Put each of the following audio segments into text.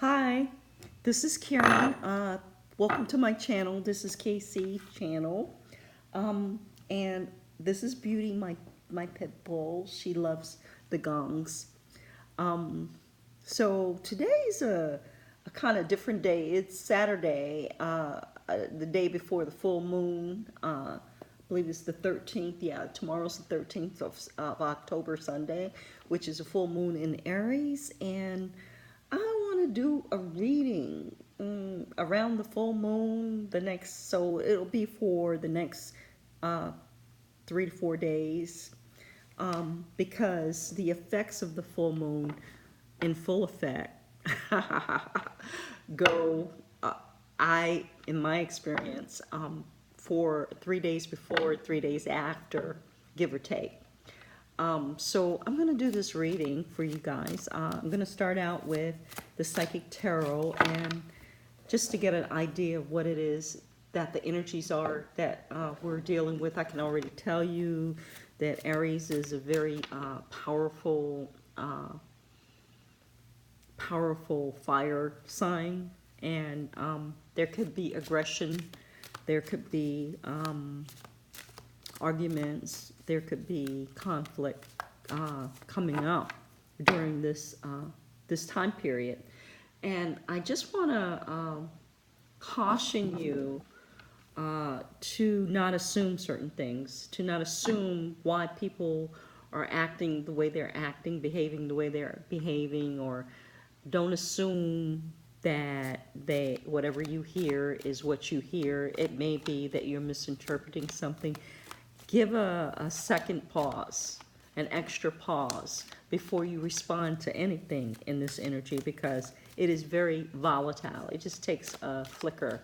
Hi, this is Karen. Welcome to my channel. This is KC channel. And this is Beauty, my pit bull. She loves the gongs. So today's a kind of different day. It's Saturday, the day before the full moon. I believe it's the 13th. Yeah, tomorrow's the 13th of October, Sunday, which is a full moon in Aries. And I want to do a reading around the full moon, so it'll be for the next uh, 3 to 4 days, because the effects of the full moon in full effect go, in my experience, for 3 days before, 3 days after, give or take. So I'm going to do this reading for you guys. I'm going to start out with the Psychic Tarot, and just to get an idea of what it is that the energies are that we're dealing with. I can already tell you that Aries is a very powerful fire sign, and there could be aggression, there could be arguments, there could be conflict coming up during this time period. And I just want to caution you to not assume certain things, to not assume why people are acting the way they're acting, behaving the way they're behaving, or don't assume that whatever you hear is what you hear. It may be that you're misinterpreting something. Give a second pause, an extra pause before you respond to anything in this energy, because it is very volatile. It just takes a flicker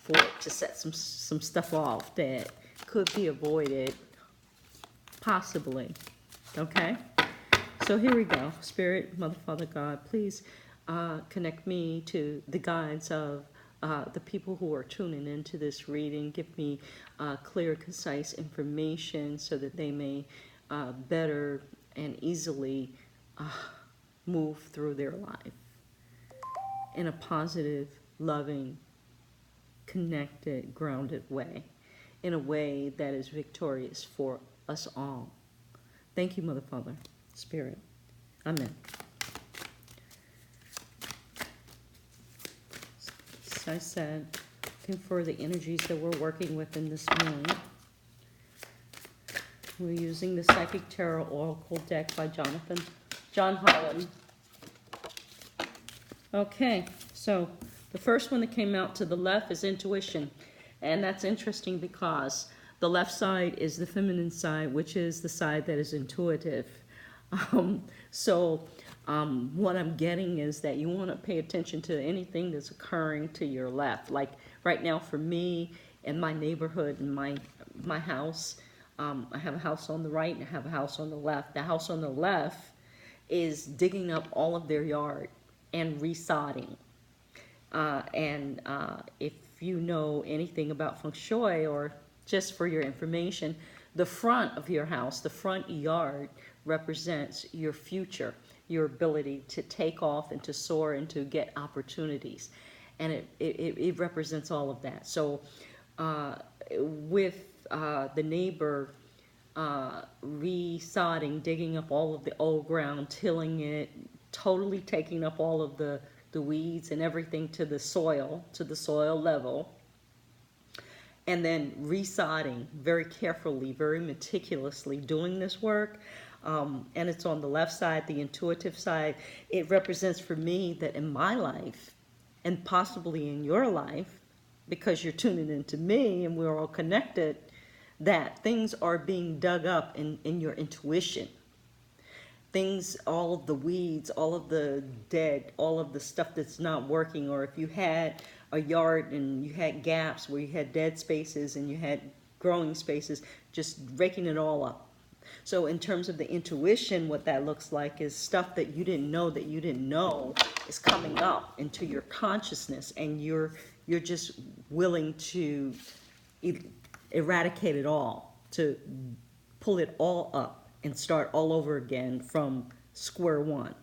for it to set some stuff off that could be avoided, possibly. Okay? So here we go. Spirit, Mother, Father, God, please connect me to the guides of the people who are tuning into this reading. Give me clear, concise information so that they may better and easily move through their life in a positive, loving, connected, grounded way, in a way that is victorious for us all. Thank you, Mother, Father, Spirit. Amen. As I said, looking for the energies that we're working with in this moon. We're using the Psychic Tarot Oracle deck by John Holland. Okay, so the first one that came out to the left is intuition. And that's interesting because the left side is the feminine side, which is the side that is intuitive. What I'm getting is that you want to pay attention to anything that's occurring to your left. Like right now for me, in my neighborhood, in my house, I have a house on the right and I have a house on the left. The house on the left is digging up all of their yard and resodding. If you know anything about feng shui, or just for your information, the front of your house, the front yard, represents your future, your ability to take off and to soar and to get opportunities. And it represents all of that. So with the neighbor resodding, digging up all of the old ground, tilling it, totally taking up all of the weeds and everything to the soil level, and then resodding very carefully, very meticulously, doing this work. And it's on the left side, the intuitive side. It represents for me that in my life, and possibly in your life, because you're tuning into me and we're all connected, that things are being dug up in your intuition. Things, all of the weeds, all of the dead, all of the stuff that's not working, or if you had a yard and you had gaps where you had dead spaces and you had growing spaces, just raking it all up. So in terms of the intuition, what that looks like is stuff that you didn't know is coming up into your consciousness, and you're just willing to eradicate it all, to pull it all up and start all over again from square one.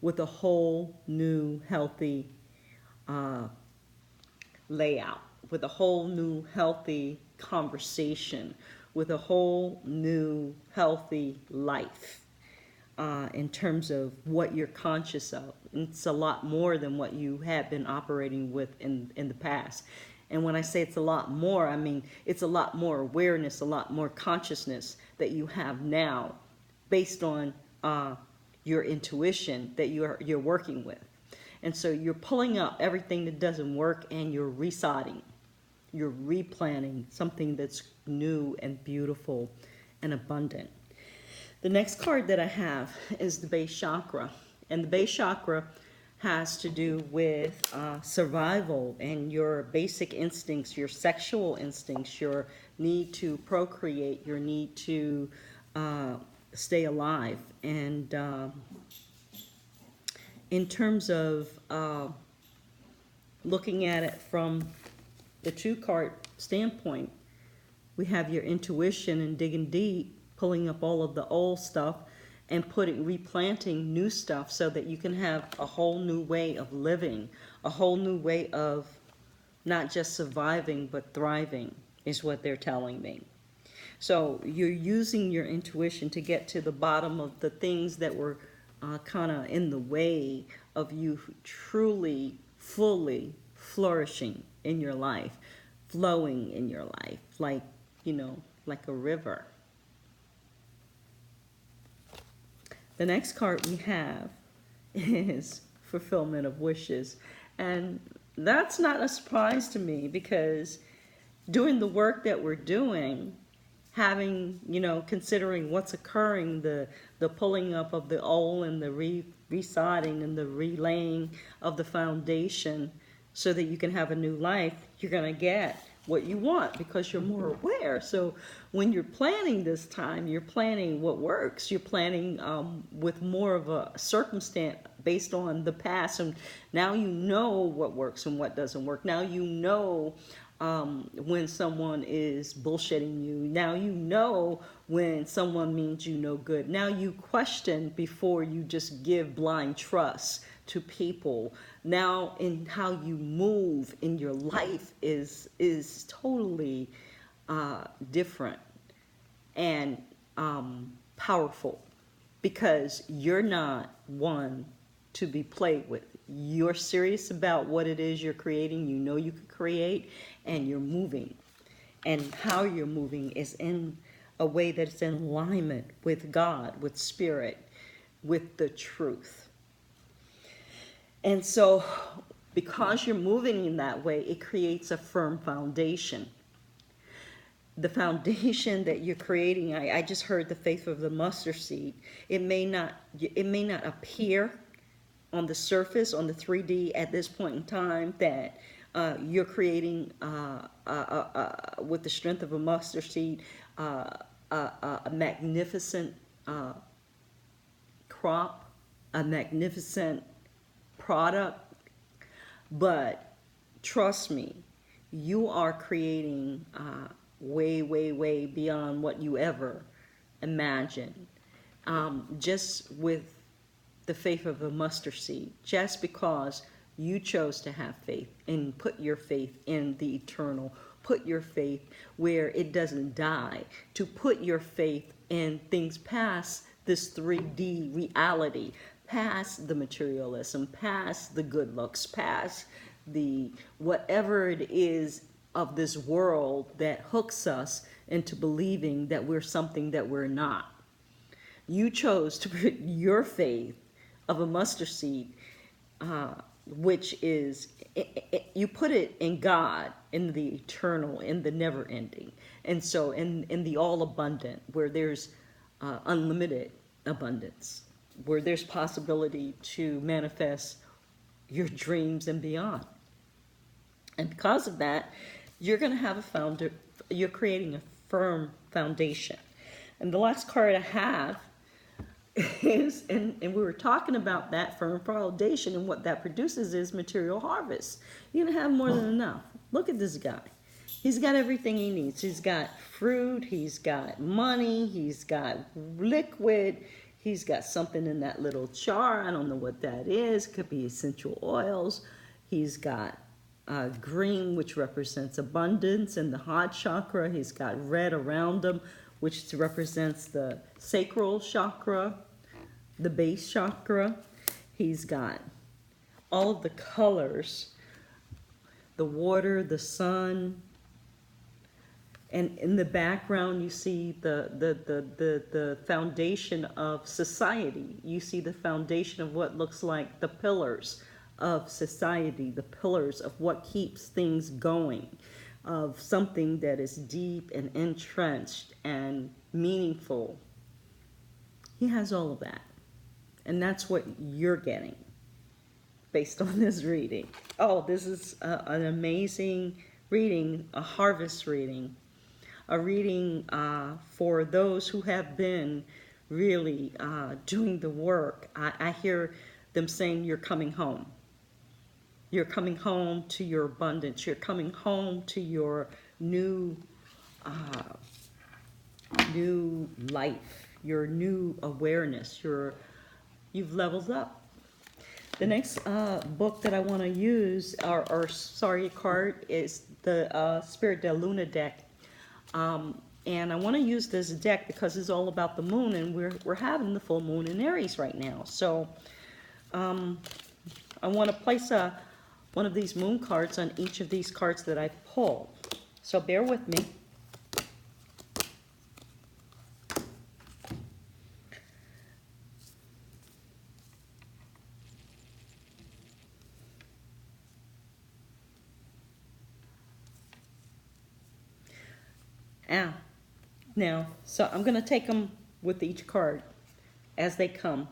with a whole new healthy layout, with a whole new healthy conversation, with a whole new healthy life in terms of what you're conscious of. It's a lot more than what you have been operating with in the past. And when I say it's a lot more, I mean it's a lot more awareness, a lot more consciousness that you have now based on your intuition that you're working with. And so you're pulling up everything that doesn't work and you're resetting. You're replanting something that's new and beautiful and abundant. The next card that I have is the base chakra. And the base chakra has to do with survival and your basic instincts, your sexual instincts, your need to procreate, your need to stay alive. And in terms of looking at it from the two-card standpoint, we have your intuition and digging deep, pulling up all of the old stuff and replanting new stuff so that you can have a whole new way of living, a whole new way of not just surviving but thriving is what they're telling me. So you're using your intuition to get to the bottom of the things that were kind of in the way of you truly, fully flourishing in your life, flowing in your life, like, like a river. The next card we have is fulfillment of wishes. And that's not a surprise to me because doing the work that we're doing, having, considering what's occurring, the pulling up of the old and the resodding and the relaying of the foundation so that you can have a new life, you're going to get what you want because you're more aware. So when you're planning this time, you're planning what works. You're planning with more of a circumstance based on the past. And now you know what works and what doesn't work. Now you know when someone is bullshitting you. Now you know when someone means you no good. Now you question before you just give blind trust to people. Now in how you move in your life is totally different and powerful because you're not one to be played with. You're serious about what it is you're creating. You know you can create and you're moving. And how you're moving is in a way that's in alignment with God, with spirit, with the truth. And so because you're moving in that way, it creates a firm foundation. The foundation that you're creating, I just heard the faith of the mustard seed. It may not appear on the surface, on the 3D at this point in time that you're creating with the strength of a mustard seed a magnificent crop, a magnificent product, but trust me, you are creating way, way, way beyond what you ever imagined. Just with the faith of a mustard seed, just because you chose to have faith and put your faith in the eternal, put your faith where it doesn't die, to put your faith in things past this 3D reality, past the materialism, past the good looks, past the whatever it is of this world that hooks us into believing that we're something that we're not. You chose to put your faith of a mustard seed, which is, you put it in God, in the eternal, in the never ending. And so in the all abundant, where there's unlimited abundance, where there's possibility to manifest your dreams and beyond. And because of that, you're going to have you're creating a firm foundation. And the last card I have is, and we were talking about that firm foundation, and what that produces is material harvest. You're going to have more than enough. Look at this guy. He's got everything he needs. He's got fruit, he's got money, he's got liquid, He's got something in that little jar. I don't know what that is. Could be essential oils. He's got green, which represents abundance, and the heart chakra. He's got red around him, which represents the sacral chakra, the base chakra. He's got all of the colors, the water, the sun, and in the background you see the foundation of society. You see the foundation of what looks like the pillars of society, the pillars of what keeps things going, of something that is deep and entrenched and meaningful. He has all of that. And that's what you're getting based on this reading. Oh, this is an amazing reading, a harvest reading. A reading for those who have been really doing the work. I hear them saying, you're coming home. You're coming home to your abundance. You're coming home to your new life, your new awareness. You've leveled up. The next book that I want to use, card, is the Spirit de Luna deck. And I want to use this deck because it's all about the moon, and we're having the full moon in Aries right now. So I want to place one of these moon cards on each of these cards that I pull. So bear with me. Now, so I'm going to take them with each card as they come.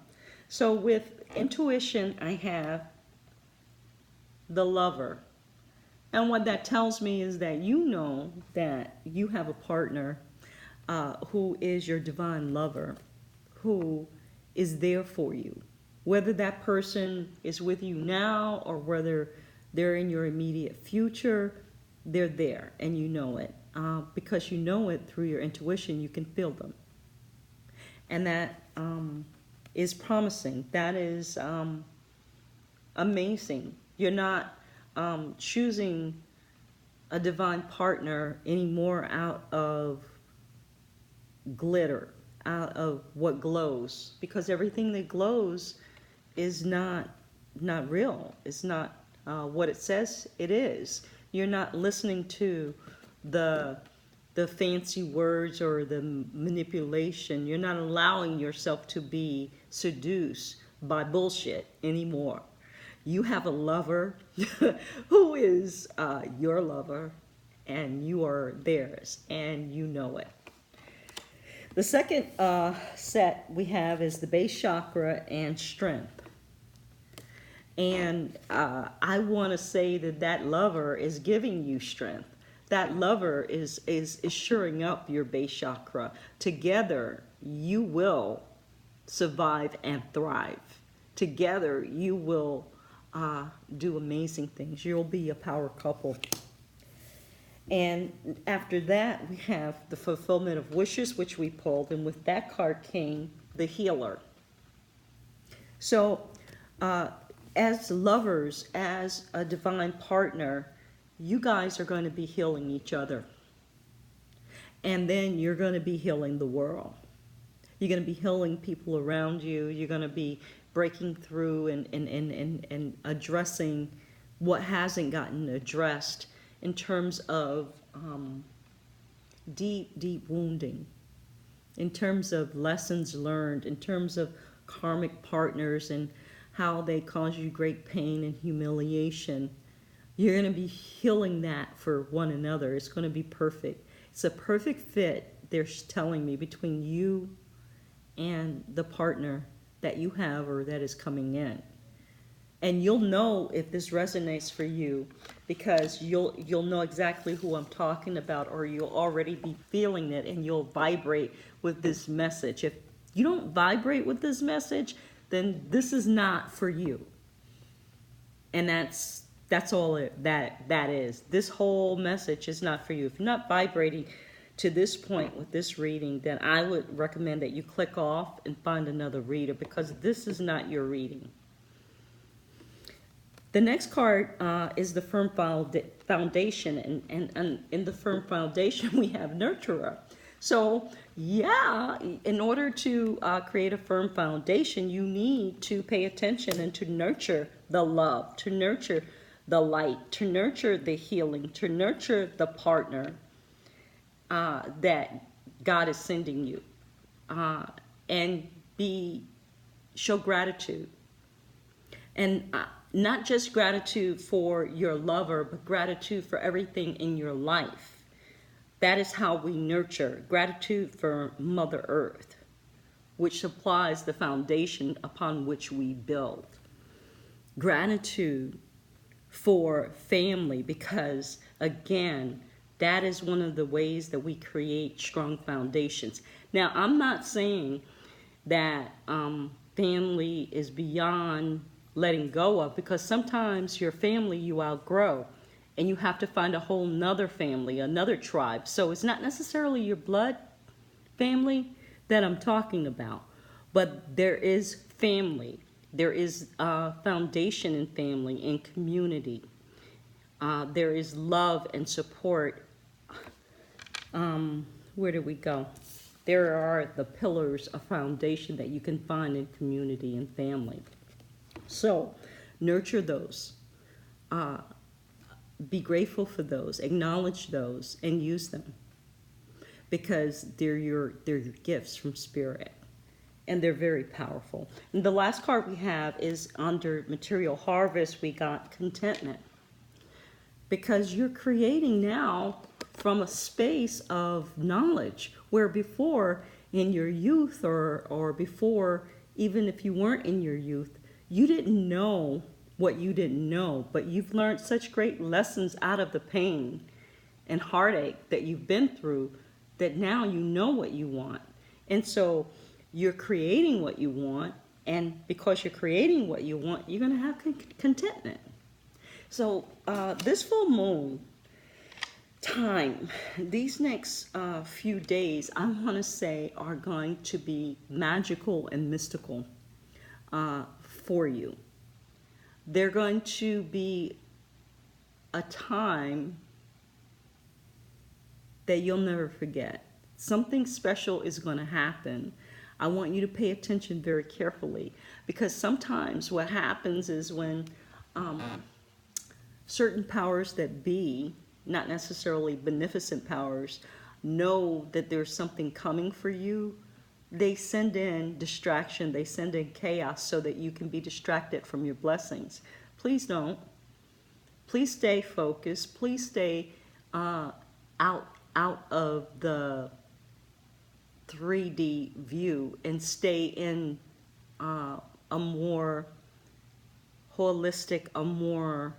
So with intuition, I have the Lover. And what that tells me is that you know that you have a partner who is your divine lover, who is there for you. Whether that person is with you now or whether they're in your immediate future, they're there and you know it. Because you know it through your intuition, you can feel them. And that is promising. That is amazing. You're not choosing a divine partner anymore out of glitter, out of what glows. Because everything that glows is not real. It's not what it says it is. You're not listening to the fancy words or the manipulation. You're not allowing yourself to be seduced by bullshit anymore. You have a lover who is your lover, and you are theirs, and you know it. The second set we have is the base chakra and strength. And I want to say that lover is giving you strength. That lover is shoring up your base chakra. Together, you will survive and thrive. Together, you will do amazing things. You'll be a power couple. And after that, we have the fulfillment of wishes, which we pulled. And with that card came the healer. So, as lovers, as a divine partner, you guys are going to be healing each other. And then you're going to be healing the world. You're going to be healing people around you. You're going to be breaking through and addressing what hasn't gotten addressed in terms of deep wounding, in terms of lessons learned, in terms of karmic partners and how they cause you great pain and humiliation. You're going to be healing that for one another. It's going to be perfect. It's a perfect fit, they're telling me, between you and the partner that you have or that is coming in. And you'll know if this resonates for you because you'll know exactly who I'm talking about, or you'll already be feeling it and you'll vibrate with this message. If you don't vibrate with this message, then this is not for you. And that's all that is. This whole message is not for you. If you're not vibrating to this point with this reading, then I would recommend that you click off and find another reader, because this is not your reading. The next card is the firm foundation, and in the firm foundation we have nurturer. So yeah, in order to create a firm foundation, you need to pay attention and to nurture the love, to nurture the light, to nurture the healing, to nurture the partner that God is sending you, and show gratitude, and not just gratitude for your lover, but gratitude for everything in your life. That is how we nurture. Gratitude for Mother Earth, which supplies the foundation upon which we build. Gratitude for family, because again, that is one of the ways that we create strong foundations. Now, I'm not saying that family is beyond letting go of, because sometimes your family you outgrow and you have to find a whole nother family, another tribe. So it's not necessarily your blood family that I'm talking about, but there is family. There is foundation in family and community. There is love and support. Where do we go? There are the pillars of foundation that you can find in community and family. So nurture those. Be grateful for those. Acknowledge those and use them, because they're your gifts from Spirit, and they're very powerful. And the last card we have is under material harvest. We got contentment, because you're creating now from a space of knowledge, where before in your youth, or before, even if you weren't in your youth, you didn't know what you didn't know, but you've learned such great lessons out of the pain and heartache that you've been through, that now you know what you want. And so you're creating what you want, and because you're creating what you want, you're going to have contentment. So this full moon time, these next few days, I want to say, are going to be magical and mystical for you. They're going to be a time that you'll never forget. Something special is going to happen. I want you to pay attention very carefully, because sometimes what happens is when certain powers that be, not necessarily beneficent powers, know that there's something coming for you, they send in distraction, they send in chaos so that you can be distracted from your blessings. Please don't. Please stay focused. Please stay out of the 3D view and stay in a more holistic, a more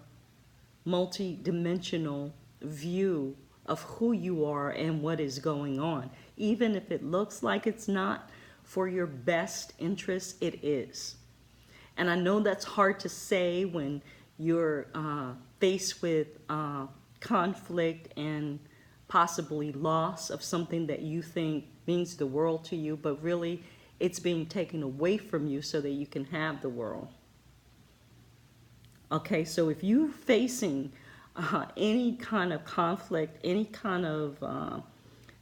multi-dimensional view of who you are and what is going on. Even if it looks like it's not for your best interest, it is. And I know that's hard to say when you're faced with conflict and possibly loss of something that you think means the world to you, but really it's being taken away from you so that you can have the world. Okay, so if you're facing any kind of conflict, any kind of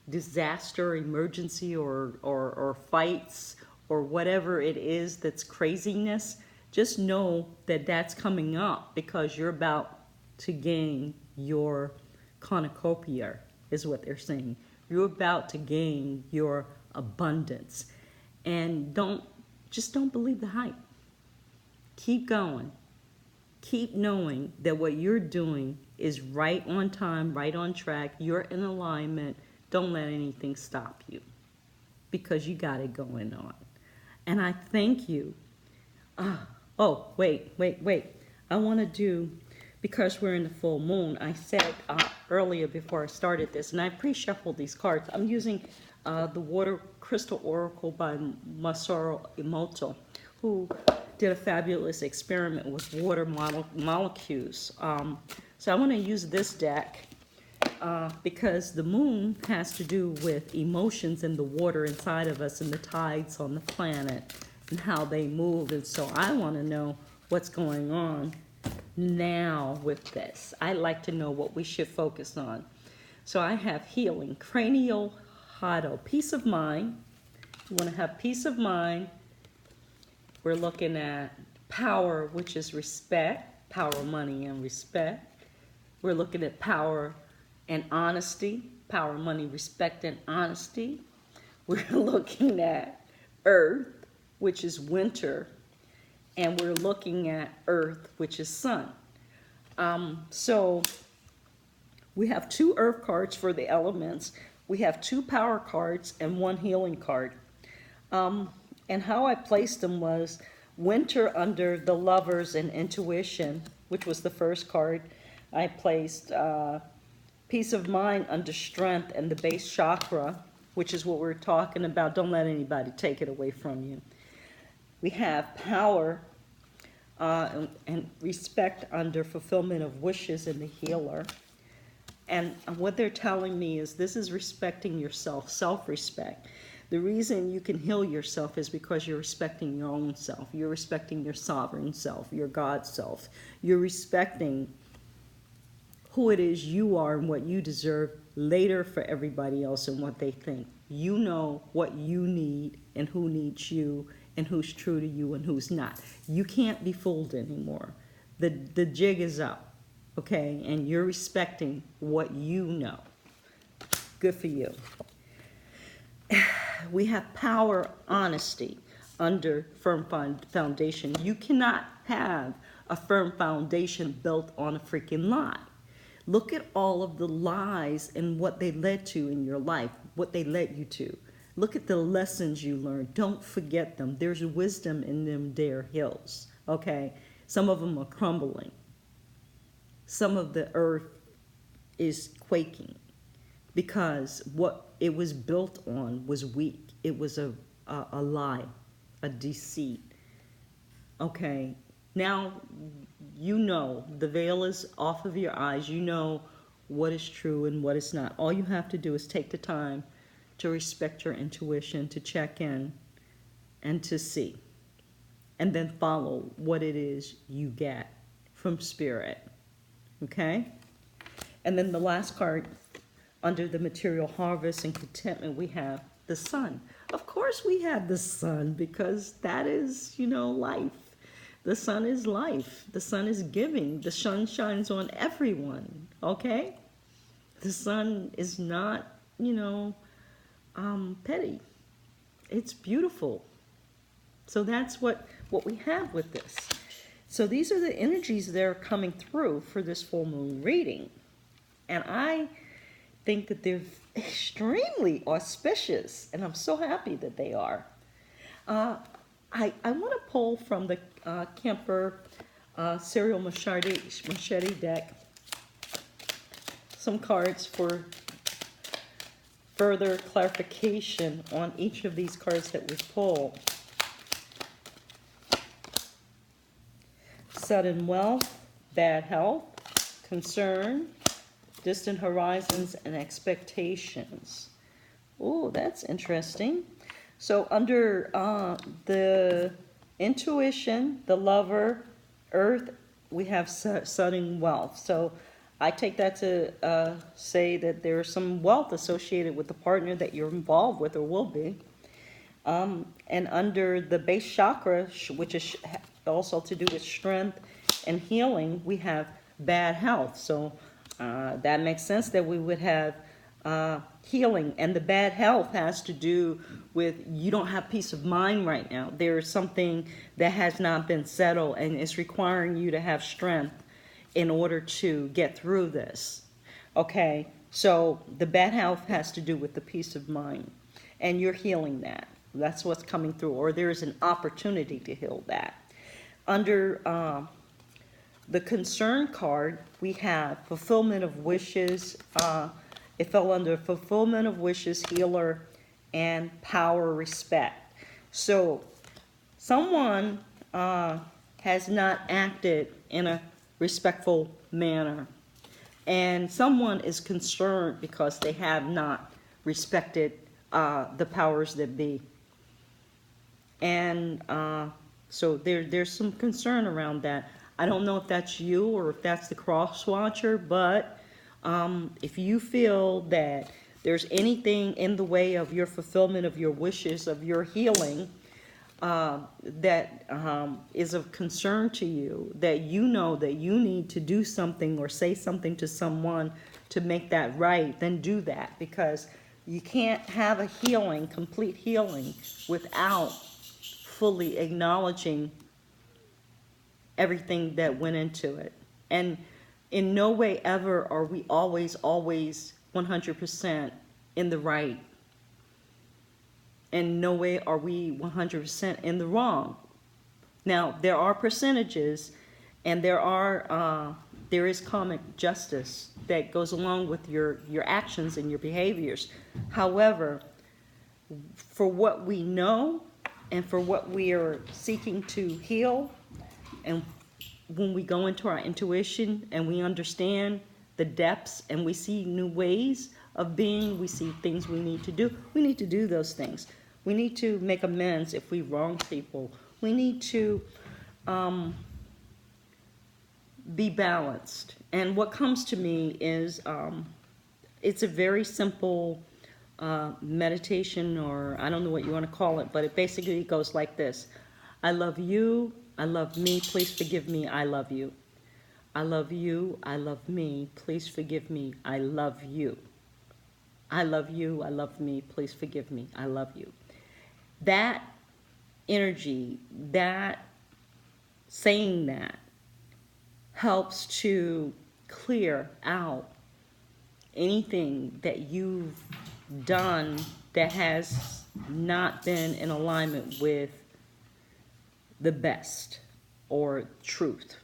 disaster, emergency, or fights, or whatever it is that's craziness, just know that that's coming up because you're about to gain your cornucopia, is what they're saying. You're about to gain your abundance. And don't believe the hype. Keep going. Keep knowing that what you're doing is right on time, right on track. You're in alignment. Don't let anything stop you, because you got it going on. And I thank you. Oh, wait. I want to do, because we're in the full moon, I said earlier before I started this, and I pre-shuffled these cards. I'm using the Water Crystal Oracle by Masaru Emoto, who did a fabulous experiment with water molecules. So I want to use this deck because the moon has to do with emotions and the water inside of us and the tides on the planet and how they move. And so I want to know what's going on now with this. I like to know what we should focus on. So I have healing, cranial huddle, peace of mind. You want to have peace of mind. We're looking at power, which is respect, power, money, and respect. We're looking at power and honesty, power, money, respect, and honesty. We're looking at earth, which is winter, and we're looking at earth, which is sun. So we have 2 earth cards for the elements. We have 2 power cards and 1 healing card. And how I placed them was winter under the lovers and intuition, which was the first card. I placed peace of mind under strength and the base chakra, which is what we're talking about. Don't let anybody take it away from you. We have power and respect under fulfillment of wishes and the healer. And what they're telling me is this is respecting yourself, self-respect. The reason you can heal yourself is because you're respecting your own self. You're respecting your sovereign self, your God self. You're respecting who it is you are and what you deserve later for everybody else and what they think. You know what you need and who needs you and who's true to you and who's not. You can't be fooled anymore. The jig is up, okay? And you're respecting what you know. Good for you. We have power, honesty under firm foundation. You cannot have a firm foundation built on a freaking lie. Look at all of the lies and what they led to in your life, what they led you to. Look at the lessons you learned. Don't forget them. There's wisdom in them there hills, okay? Some of them are crumbling. Some of the earth is quaking because what it was built on was weak. It was a lie, a deceit. Okay, now you know the veil is off of your eyes. You know what is true and what is not. All you have to do is take the time to respect your intuition, to check in, and to see. And then follow what it is you get from spirit. Okay? And then the last card, under the material harvest and contentment, we have the sun. Of course we have the sun because that is, life. The sun is life. The sun is giving. The sun shines on everyone, okay? The sun is not, petty. It's beautiful. So that's what we have with this. So these are the energies that are coming through for this full moon reading. And I think that they're extremely auspicious, and I'm so happy that they are. I want to pull from the Kemper Serial Machete deck some cards for further clarification on each of these cards that we pull. Sudden wealth, bad health, concern, distant horizons, and expectations. Oh, that's interesting. So under the intuition, the lover, earth, we have sudden wealth. So I take that to say that there's some wealth associated with the partner that you're involved with or will be. And under the base chakra, which is also to do with strength and healing, we have bad health. So that makes sense that we would have healing. And the bad health has to do with you don't have peace of mind right now. There's something that has not been settled, and it's requiring you to have strength in order to get through this. Okay, so the bad health has to do with the peace of mind, and you're healing that. That's what's coming through, or there's an opportunity to heal that. Under the concern card, we have fulfillment of wishes. It fell under fulfillment of wishes, healer, and power, respect. So someone has not acted in a respectful manner. And someone is concerned because they have not respected the powers that be. And so there's some concern around that. I don't know if that's you or if that's the cross watcher, but if you feel that there's anything in the way of your fulfillment of your wishes, of your healing, that is of concern to you, that you know that you need to do something or say something to someone to make that right, then do that, because you can't have a healing, complete healing, without fully acknowledging everything that went into it. And in no way ever are we always 100% in the right. And no way are we 100% in the wrong. Now, there are percentages, and there is karmic justice that goes along with your actions and your behaviors. However, for what we know and for what we are seeking to heal, and when we go into our intuition and we understand the depths and we see new ways of being, we see things we need to do those things. We need to make amends if we wrong people. We need to be balanced. And what comes to me is it's a very simple meditation, or I don't know what you want to call it, but it basically goes like this. I love you, I love me, please forgive me, I love you. I love you, I love me, please forgive me, I love you. I love you, I love me, please forgive me, I love you. That energy, that saying that, helps to clear out anything that you've done that has not been in alignment with the best or truth.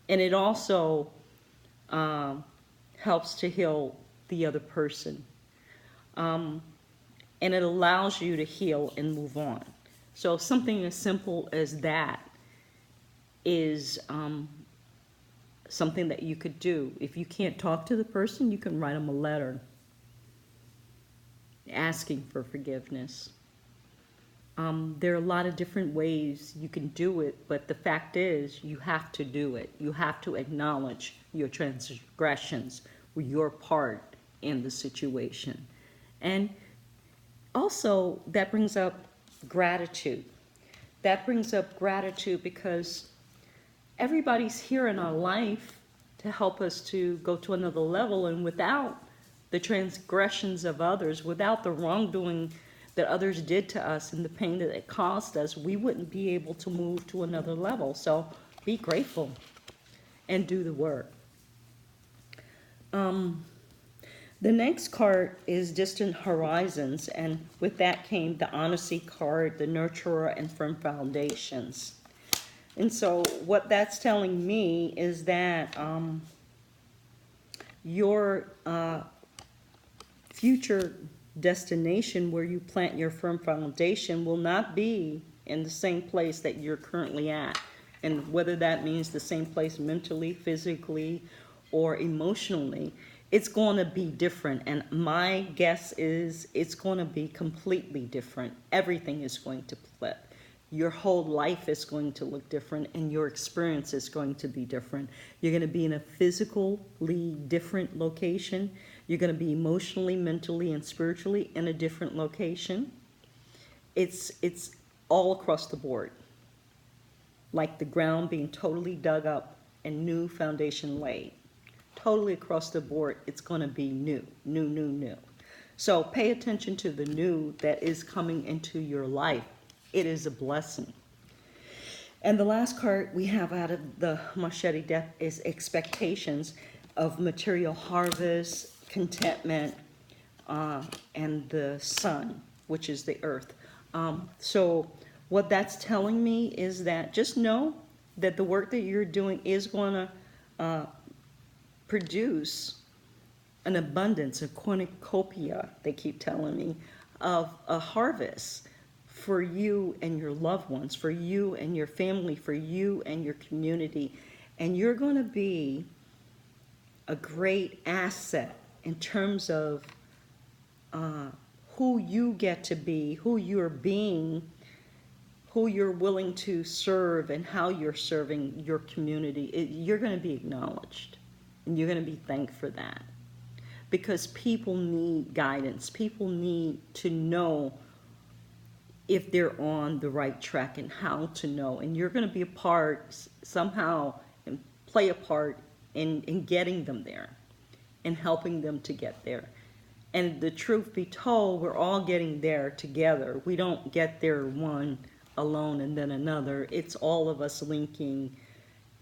And it also helps to heal the other person. And it allows you to heal and move on. So something as simple as that is something that you could do. If you can't talk to the person, you can write them a letter asking for forgiveness. There are a lot of different ways you can do it, but the fact is you have to do it. You have to acknowledge your transgressions, your part in the situation. And also that brings up gratitude. That brings up gratitude because everybody's here in our life to help us to go to another level, and without the transgressions of others, without the wrongdoing that others did to us and the pain that it caused us, we wouldn't be able to move to another level. So be grateful and do the work. The next card is Distant Horizons, and with that came the Honesty card, the Nurturer, and Firm Foundations. And so what that's telling me is that your future destination where you plant your firm foundation will not be in the same place that you're currently at. And whether that means the same place mentally, physically, or emotionally, it's going to be different. And my guess is it's going to be completely different. Everything is going to flip. Your whole life is going to look different, and your experience is going to be different. You're going to be in a physically different location. You're going to be emotionally, mentally, and spiritually in a different location. It's all across the board. Like the ground being totally dug up and new foundation laid. Totally across the board, it's going to be new. So pay attention to the new that is coming into your life. It is a blessing. And the last card we have out of the Machete deck is Expectations of Material Harvest, Contentment, and the Sun, which is the Earth. So what that's telling me is that just know that the work that you're doing is going to produce an abundance, a cornucopia, they keep telling me, of a harvest for you and your loved ones, for you and your family, for you and your community. And you're going to be a great asset in terms of who you get to be, who you're being, who you're willing to serve, and how you're serving your community. You're going to be acknowledged, and you're going to be thanked for that. Because people need guidance. People need to know if they're on the right track and how to know. And you're going to be a part somehow and play a part in getting them there and helping them to get there. And the truth be told, we're all getting there together. We don't get there one alone and then another. It's all of us linking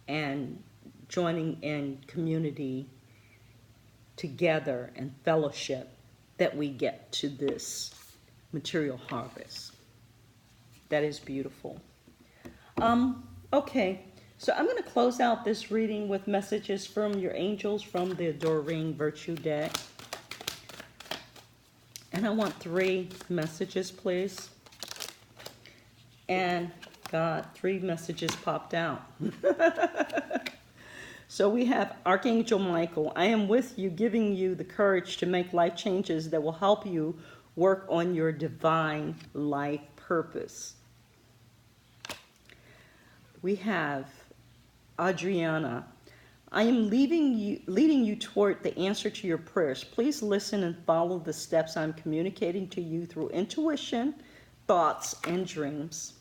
and joining in community together and fellowship that we get to this material harvest. That is beautiful. Okay, so I'm going to close out this reading with messages from your angels from the Doreen Virtue deck. And I want 3 messages, please. And God, 3 messages popped out. So we have Archangel Michael. I am with you, giving you the courage to make life changes that will help you work on your divine life purpose. We have Adriana. I am leading you toward the answer to your prayers. Please listen and follow the steps I'm communicating to you through intuition, thoughts, and dreams.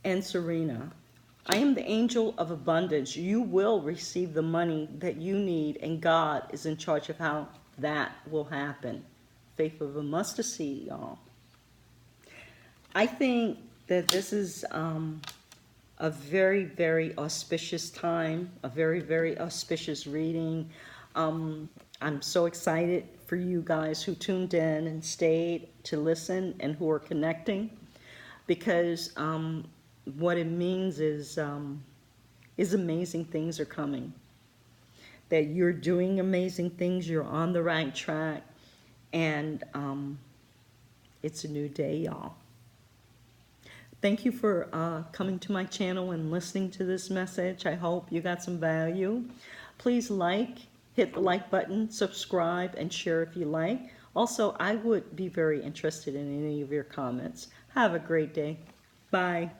And Serena. I am the angel of abundance. You will receive the money that you need, and God is in charge of how that will happen. Faith of a mustard seed, y'all. I think that this is a very, very auspicious time, a very, very auspicious reading. I'm so excited for you guys who tuned in and stayed to listen and who are connecting, because what it means is amazing things are coming. That you're doing amazing things, you're on the right track, and it's a new day, y'all. Thank you for coming to my channel and listening to this message. I hope you got some value. Please hit the like button, subscribe, and share if you like. Also, I would be very interested in any of your comments. Have a great day. Bye.